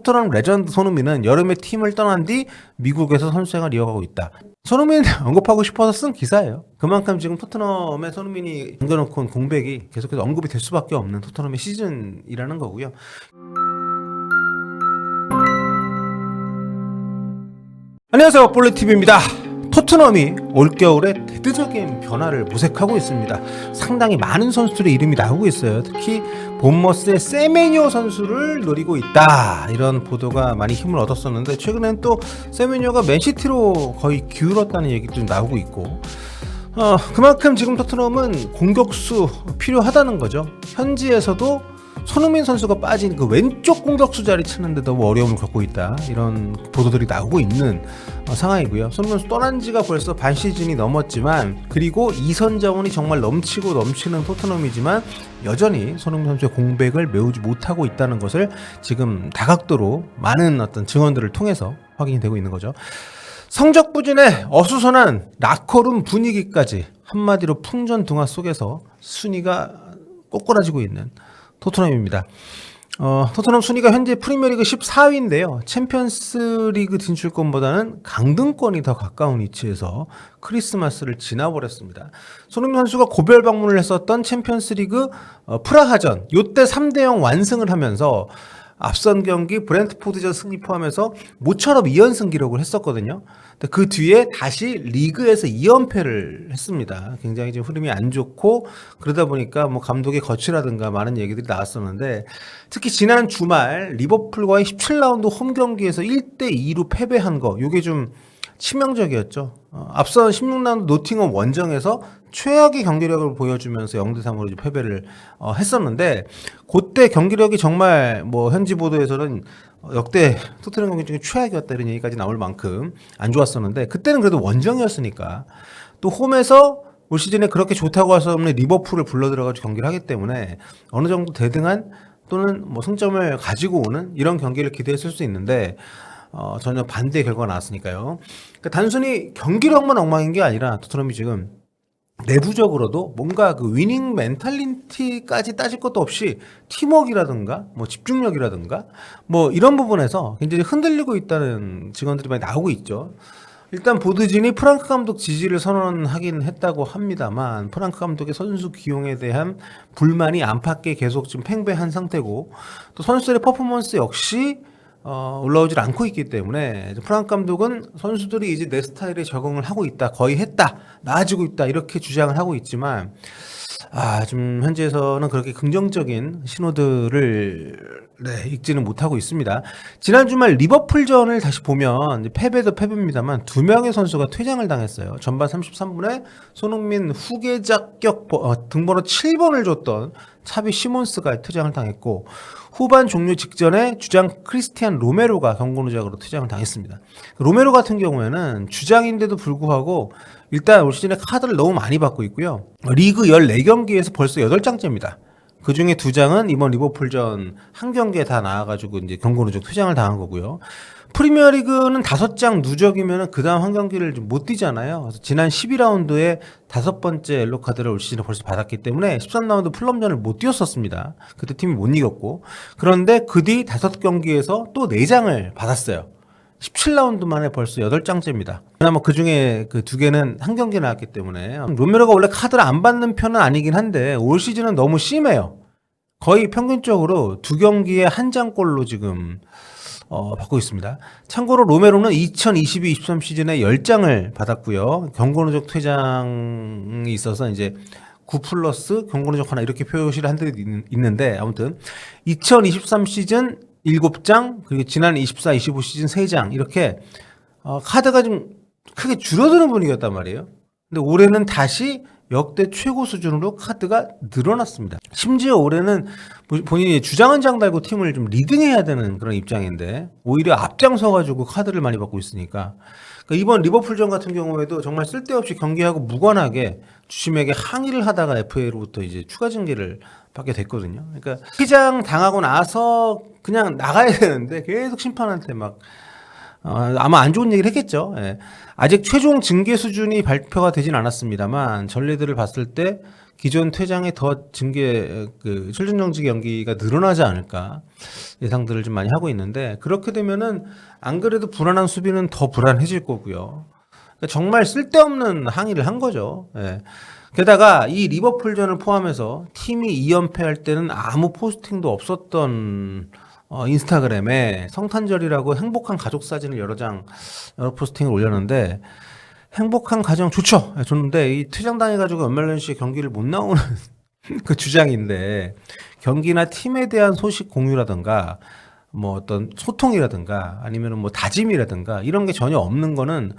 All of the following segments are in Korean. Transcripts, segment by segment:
토트넘 레전드 손흥민은 여름에 팀을 떠난 뒤 미국에서 선수 생활을 이어가고 있다. 손흥민 언급하고 싶어서 쓴 기사예요. 그만큼 지금 토트넘의 손흥민이 남겨놓고 온 공백이 계속해서 언급이 될 수밖에 없는 토트넘의 시즌이라는 거고요. 안녕하세요, 볼리TV입니다. 토트넘이 올겨울에 대대적인 변화를 모색하고 있습니다. 상당히 많은 선수들의 이름이 나오고 있어요. 특히 본머스의 세메뇨 선수를 노리고 있다, 이런 보도가 많이 힘을 얻었었는데, 최근엔 또 세메뇨가 맨시티로 거의 기울었다는 얘기도 좀 나오고 있고, 그만큼 지금 토트넘은 공격수 필요하다는 거죠. 현지에서도 손흥민 선수가 빠진 그 왼쪽 공격수 자리 치는데 너무 어려움을 겪고 있다, 이런 보도들이 나오고 있는 상황이고요. 손흥민 선수 떠난 지가 벌써 반 시즌이 넘었지만, 그리고 이선 자원이 정말 넘치고 넘치는 토트넘이지만 여전히 손흥민 선수의 공백을 메우지 못하고 있다는 것을 지금 다각도로 많은 어떤 증언들을 통해서 확인이 되고 있는 거죠. 성적 부진에 어수선한 라커룸 분위기까지 한마디로 풍전등화 속에서 순위가 꼬꾸라지고 있는 토트넘입니다. 토트넘 순위가 현재 프리미어리그 14위인데요. 챔피언스리그 진출권보다는 강등권이 더 가까운 위치에서 크리스마스를 지나버렸습니다. 손흥민 선수가 고별 방문을 했었던 챔피언스리그 프라하전, 요때 3대0 완승을 하면서 앞선 경기 브렌트포드전 승리 포함해서 모처럼 2연승 기록을 했었거든요. 그 뒤에 다시 리그에서 2연패를 했습니다. 굉장히 지금 흐름이 안 좋고, 그러다 보니까 뭐 감독의 거취라든가 많은 얘기들이 나왔었는데, 특히 지난 주말 리버풀과의 17라운드 홈 경기에서 1대2로 패배한 거, 요게 좀 치명적이었죠. 앞선 16라운드 노팅엄 원정에서 최악의 경기력을 보여주면서 0대3으로 패배를 했었는데, 그때 경기력이 정말 뭐 현지 보도에서는 역대 토트넘 경기 중에 최악이었다, 이런 얘기까지 나올 만큼 안 좋았었는데, 그때는 그래도 원정이었으니까, 또 홈에서 올 시즌에 그렇게 좋다고 할 수 없는 리버풀을 불러들여가지고 경기를 하기 때문에 어느 정도 대등한 또는 뭐 승점을 가지고 오는 이런 경기를 기대했을 수 있는데, 전혀 반대의 결과가 나왔으니까요. 그러니까 단순히 경기력만 엉망인 게 아니라 토트넘이 지금 내부적으로도 뭔가 그 위닝 멘탈리티까지 따질 것도 없이 팀워크라든가 뭐 집중력이라든가 뭐 이런 부분에서 굉장히 흔들리고 있다는 증언들이 많이 나오고 있죠. 일단 보드진이 프랑크 감독 지지를 선언하긴 했다고 합니다만, 프랑크 감독의 선수 기용에 대한 불만이 안팎에 계속 지금 팽배한 상태고, 또 선수들의 퍼포먼스 역시 올라오질 않고 있기 때문에 프랑크 감독은 선수들이 이제 내 스타일에 적응을 하고 있다, 거의 했다, 나아지고 있다, 이렇게 주장을 하고 있지만, 지금 현지에서는 그렇게 긍정적인 신호들을 읽지는 못하고 있습니다. 지난 주말 리버풀전을 다시 보면 패배도 패배입니다만 2명의 선수가 퇴장을 당했어요. 전반 33분에 손흥민 후계자격 등번호 7번을 줬던 차비 시몬스가 퇴장을 당했고, 후반 종료 직전에 주장 크리스티안 로메로가 경고 누적으로 퇴장을 당했습니다. 로메로 같은 경우에는 주장인데도 불구하고 일단 올 시즌에 카드를 너무 많이 받고 있고요. 리그 14경기에서 벌써 8장째입니다. 그 중에 2장은 이번 리버풀전 한 경기에 다 나와가지고 이제 경고 누적 퇴장을 당한 거고요. 프리미어리그는 5장 누적이면 그 다음 한 경기를 좀 못 뛰잖아요. 그래서 지난 12라운드에 5번째 옐로 카드를 올 시즌에 벌써 받았기 때문에 13라운드 플럼전을 못 뛰었었습니다. 그때 팀이 못 이겼고, 그런데 그 뒤 5경기에서 또 4장을 받았어요. 17라운드 만에 벌써 8장째입니다. 그나마 그 중에 그 2개는 한 경기에 나왔기 때문에, 로메로가 원래 카드를 안 받는 편은 아니긴 한데 올 시즌은 너무 심해요. 거의 평균적으로 2경기에 1장꼴로 지금 받고 있습니다. 참고로 로메로는 2022-23 시즌에 10장을 받았고요. 경고 누적 퇴장이 있어서 이제 9 플러스 경고 누적 하나, 이렇게 표시를 한 데 있는데, 아무튼 2023 시즌 7장, 그리고 지난 24-25 시즌 3장, 이렇게 카드가 좀 크게 줄어드는 분위기였단 말이에요. 근데 올해는 다시 역대 최고 수준으로 카드가 늘어났습니다. 심지어 올해는 본인이 주장 한 장 달고 팀을 좀 리딩해야 되는 그런 입장인데, 오히려 앞장서가지고 카드를 많이 받고 있으니까, 그러니까 이번 리버풀전 같은 경우에도 정말 쓸데없이 경기하고 무관하게 주심에게 항의를 하다가 FA로부터 이제 추가 징계를 받게 됐거든요. 그러니까 퇴장 당하고 나서 그냥 나가야 되는데 계속 심판한테 막 아마 안 좋은 얘기를 했겠죠. 예. 아직 최종 징계 수준이 발표가 되진 않았습니다만, 전례들을 봤을 때 기존 퇴장의 더 징계 출전 정지 경기가 늘어나지 않을까 예상들을 좀 많이 하고 있는데, 그렇게 되면은 안 그래도 불안한 수비는 더 불안해질 거고요. 그러니까 정말 쓸데없는 항의를 한 거죠. 예. 게다가 이 리버풀전을 포함해서 팀이 2연패할 때는 아무 포스팅도 없었던 인스타그램에 성탄절이라고 행복한 가족 사진을 여러 포스팅을 올렸는데, 행복한 가정 좋죠. 좋은데 이 퇴장당해가지고 연말연시에 경기를 못 나오는 그 주장인데, 경기나 팀에 대한 소식 공유라든가 뭐 어떤 소통이라든가 아니면 뭐 다짐이라든가 이런 게 전혀 없는 거는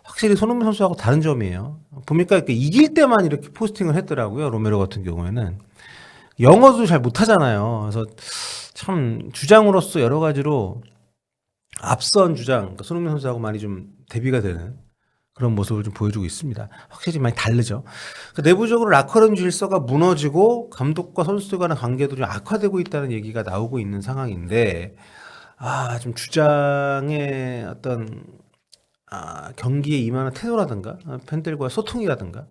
확실히 손흥민 선수하고 다른 점이에요. 보니까 이렇게 이길 때만 이렇게 포스팅을 했더라고요. 로메로 같은 경우에는 영어도 잘 못하잖아요. 그래서 참 주장으로서 여러 가지로 앞선 주장, 그러니까 손흥민 선수하고 많이 좀 대비가 되는 그런 모습을 좀 보여주고 있습니다. 확실히 많이 다르죠. 그러니까 내부적으로 라커룸 질서가 무너지고 감독과 선수들 간의 관계도 좀 악화되고 있다는 얘기가 나오고 있는 상황인데, 좀 주장의 어떤 경기에 임하는 태도라든가 팬들과의 소통이라든가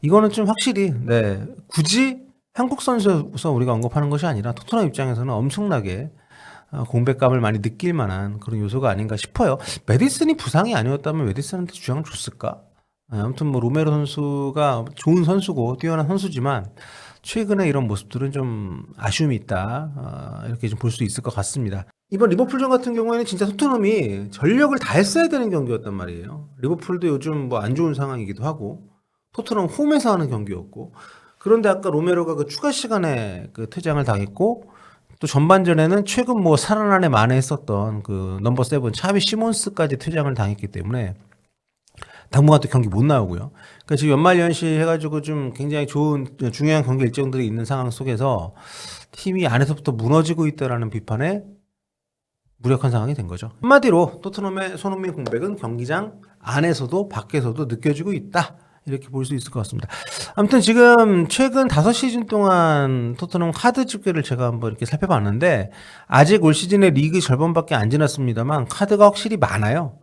이거는 좀 확실히 굳이 한국 선수에서 우리가 언급하는 것이 아니라 토트넘 입장에서는 엄청나게 공백감을 많이 느낄 만한 그런 요소가 아닌가 싶어요. 메디슨이 부상이 아니었다면 메디슨한테 주장을 줬을까? 아무튼 뭐 로메로 선수가 좋은 선수고 뛰어난 선수지만 최근에 이런 모습들은 좀 아쉬움이 있다, 이렇게 좀 볼 수 있을 것 같습니다. 이번 리버풀전 같은 경우에는 진짜 토트넘이 전력을 다했어야 되는 경기였단 말이에요. 리버풀도 요즘 뭐 안 좋은 상황이기도 하고 토트넘 홈에서 하는 경기였고, 그런데 아까 로메로가 그 추가 시간에 그 퇴장을 당했고, 또 전반전에는 최근 뭐 살아나네 만에 했었던 그 넘버 7 차비 시몬스까지 퇴장을 당했기 때문에 당분간 또 경기 못 나오고요. 그러니까 지금 연말연시 해가지고 좀 굉장히 좋은 중요한 경기 일정들이 있는 상황 속에서 팀이 안에서부터 무너지고 있다라는 비판에 무력한 상황이 된 거죠. 한마디로 토트넘의 손흥민 공백은 경기장 안에서도 밖에서도 느껴지고 있다, 이렇게 볼 수 있을 것 같습니다. 아무튼 지금 최근 5시즌 동안 토트넘 카드 집계를 제가 한번 이렇게 살펴봤는데, 아직 올 시즌에 리그 절반밖에 안 지났습니다만 카드가 확실히 많아요.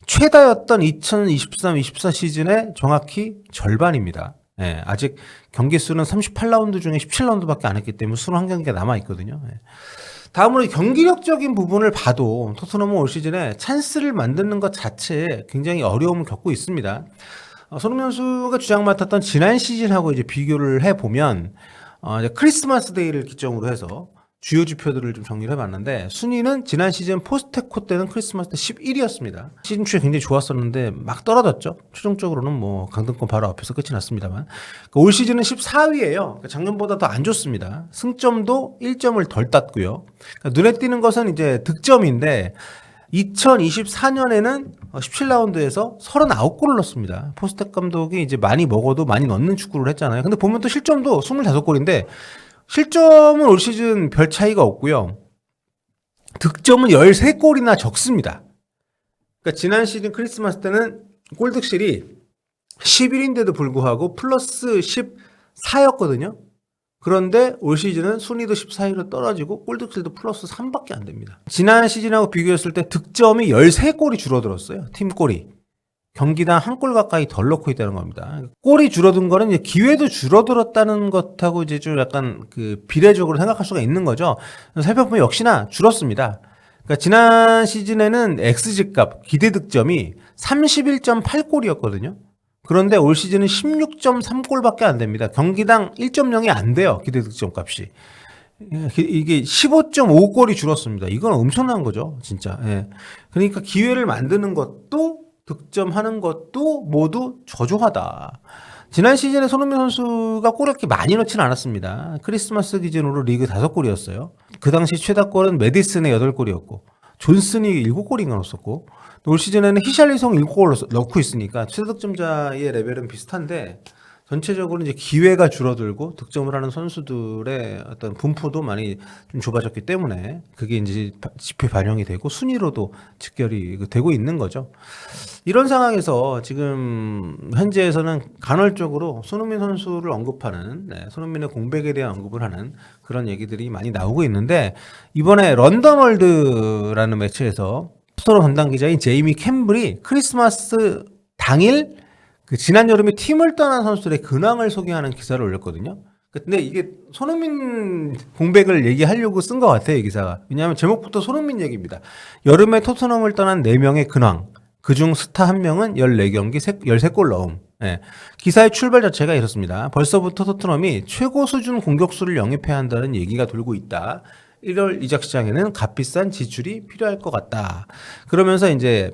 최다였던 2023-24 시즌의 정확히 절반입니다. 예, 아직 경기 수는 38라운드 중에 17라운드밖에 안 했기 때문에 21경기가 남아있거든요. 예. 다음으로 경기력적인 부분을 봐도 토트넘은 올 시즌에 찬스를 만드는 것 자체에 굉장히 어려움을 겪고 있습니다. 손흥민 선수가 주장 맡았던 지난 시즌하고 이제 비교를 해보면, 이제 크리스마스 데이를 기점으로 해서 주요 지표들을 좀 정리를 해봤는데, 순위는 지난 시즌 포스테코 때는 크리스마스 때 11위였습니다. 시즌 초에 굉장히 좋았었는데 막 떨어졌죠. 최종적으로는 뭐 강등권 바로 앞에서 끝이 났습니다만, 올 시즌은 14위예요. 그러니까 작년보다 더 안 좋습니다. 승점도 1점을 덜 땄고요. 그러니까 눈에 띄는 것은 이제 득점인데, 2024년에는 17라운드에서 39골을 넣었습니다. 포스텍 감독이 이제 많이 먹어도 많이 넣는 축구를 했잖아요. 근데 보면 또 실점도 25골인데, 실점은 올 시즌 별 차이가 없고요. 득점은 13골이나 적습니다. 그러니까 지난 시즌 크리스마스 때는 골득실이 11인데도 불구하고 플러스 14였거든요. 그런데 올 시즌은 순위도 14위로 떨어지고 골득실도 플러스 3밖에 안 됩니다. 지난 시즌하고 비교했을 때 득점이 13골이 줄어들었어요. 팀골이. 경기당 1골 가까이 덜 넣고 있다는 겁니다. 골이 줄어든 거는 이제 기회도 줄어들었다는 것하고 이제 좀 약간 그 비례적으로 생각할 수가 있는 거죠. 살펴보면 역시나 줄었습니다. 그러니까 지난 시즌에는 XG 값, 기대 득점이 31.8골이었거든요. 그런데 올 시즌은 16.3골밖에 안 됩니다. 경기당 1.0이 안 돼요, 기대 득점 값이. 이게 15.5골이 줄었습니다. 이건 엄청난 거죠, 진짜. 예. 그러니까 기회를 만드는 것도 득점하는 것도 모두 저조하다. 지난 시즌에 손흥민 선수가 골을 이렇게 많이 넣지는 않았습니다. 크리스마스 기준으로 리그 5골이었어요. 그 당시 최다골은 메디슨의 8골이었고 존슨이 7골인가 넣었었고, 올 시즌에는 히샬리송 7골을 넣고 있으니까 최다득점자의 레벨은 비슷한데, 전체적으로 이제 기회가 줄어들고 득점을 하는 선수들의 어떤 분포도 많이 좀 좁아졌기 때문에 그게 이제 지표에 반영이 되고 순위로도 직결이 되고 있는 거죠. 이런 상황에서 지금 현재에서는 간헐적으로 손흥민 선수를 언급하는, 손흥민의 공백에 대한 언급을 하는 그런 얘기들이 많이 나오고 있는데, 이번에 런던월드라는 매체에서 토트넘 담당 기자인 제이미 캠블이 크리스마스 당일 그 지난 여름에 팀을 떠난 선수들의 근황을 소개하는 기사를 올렸거든요. 근데 이게 손흥민 공백을 얘기하려고 쓴 것 같아요, 이 기사가. 왜냐하면 제목부터 손흥민 얘기입니다. 여름에 토트넘을 떠난 4명의 근황. 그중 스타 1명은 14경기 13골 넣음. 예. 기사의 출발 자체가 이렇습니다. 벌써부터 토트넘이 최고 수준 공격수를 영입해야 한다는 얘기가 돌고 있다. 1월 이적 시장에는 값비싼 지출이 필요할 것 같다. 그러면서 이제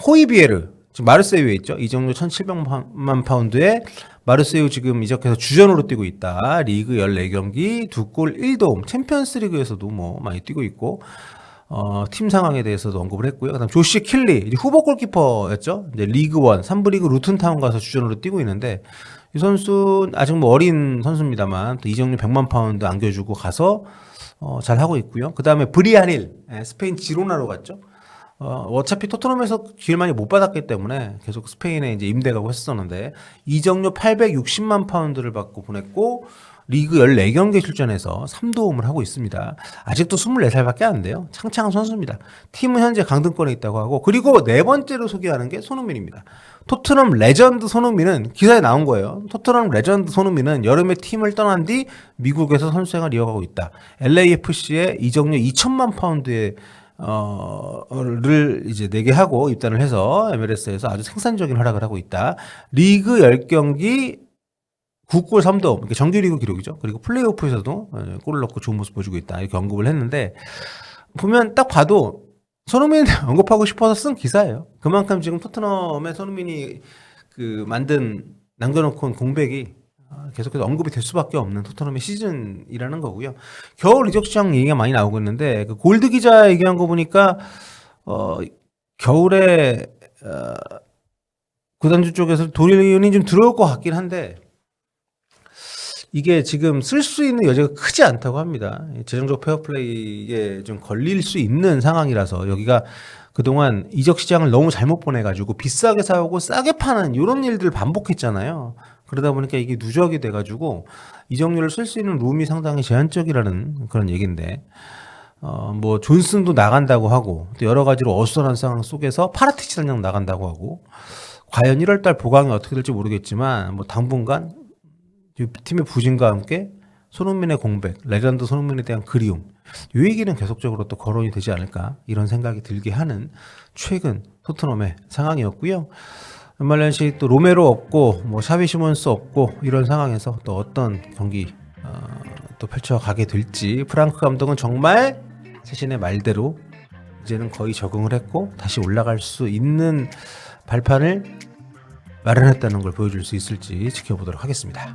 호이비에르, 지금 마르세유에 있죠. 이적료 1,700만 파운드에 마르세유 지금 이적해서 주전으로 뛰고 있다. 리그 14경기 2골 1도움. 챔피언스 리그에서도 뭐 많이 뛰고 있고 팀 상황에 대해서도 언급을 했고요. 그다음 조시 킬리, 이제 후보 골키퍼였죠. 이제 리그 1, 3부 리그 루튼타운 가서 주전으로 뛰고 있는데 이 선수 아직 뭐 어린 선수입니다만 또 이적료 100만 파운드 안겨주고 가서 잘 하고 있고요. 그다음에 브리안힐, 스페인 지로나로 갔죠. 어차피 토트넘에서 기회를 많이 못 받았기 때문에 계속 스페인에 이제 임대 가고 했었는데 이적료 860만 파운드를 받고 보냈고 리그 14경기에 출전해서 3도움을 하고 있습니다. 아직도 24살밖에 안 돼요. 창창한 선수입니다. 팀은 현재 강등권에 있다고 하고 그리고 네 번째로 소개하는 게 손흥민입니다. 토트넘 레전드 손흥민은 기사에 나온 거예요. 토트넘 레전드 손흥민은 여름에 팀을 떠난 뒤 미국에서 선수 생활을 이어가고 있다. LAFC에 이적료 2천만 파운드에 를 이제 내게 하고 입단을 해서 MLS에서 아주 생산적인 활약을 하고 있다. 리그 10경기 9골 3도움, 정규리그 기록이죠. 그리고 플레이오프에서도 골을 넣고 좋은 모습 보여주고 있다. 이렇게 언급을 했는데 보면 딱 봐도 손흥민 언급하고 싶어서 쓴 기사예요. 그만큼 지금 토트넘의 손흥민이 그 남겨놓고 온 공백이 계속해서 언급이 될 수밖에 없는 토트넘의 시즌이라는 거고요. 겨울 이적 시장 얘기가 많이 나오고 있는데 그 골드 기자 얘기한 거 보니까 겨울에 구단주 쪽에서 돈이 좀 들어올 것 같긴 한데 이게 지금 쓸 수 있는 여지가 크지 않다고 합니다. 재정적 페어플레이에 좀 걸릴 수 있는 상황이라서 여기가 그동안 이적 시장을 너무 잘못 보내가지고 비싸게 사오고 싸게 파는 이런 일들을 반복했잖아요. 그러다 보니까 이게 누적이 돼가지고 이적료를 쓸 수 있는 룸이 상당히 제한적이라는 그런 얘기인데 뭐 존슨도 나간다고 하고 또 여러 가지로 어수선한 상황 속에서 파라티치 단장 나간다고 하고 과연 1월달 보강이 어떻게 될지 모르겠지만 뭐 당분간 팀의 부진과 함께 손흥민의 공백, 레전드 손흥민에 대한 그리움 이 얘기는 계속적으로 또 거론이 되지 않을까 이런 생각이 들게 하는 최근 토트넘의 상황이었고요. 웬말렌시 또 로메로 없고 뭐 샤비 시몬스 없고 이런 상황에서 또 어떤 경기 또 펼쳐가게 될지 프랑크 감독은 정말 자신의 말대로 이제는 거의 적응을 했고 다시 올라갈 수 있는 발판을 마련했다는 걸 보여줄 수 있을지 지켜보도록 하겠습니다.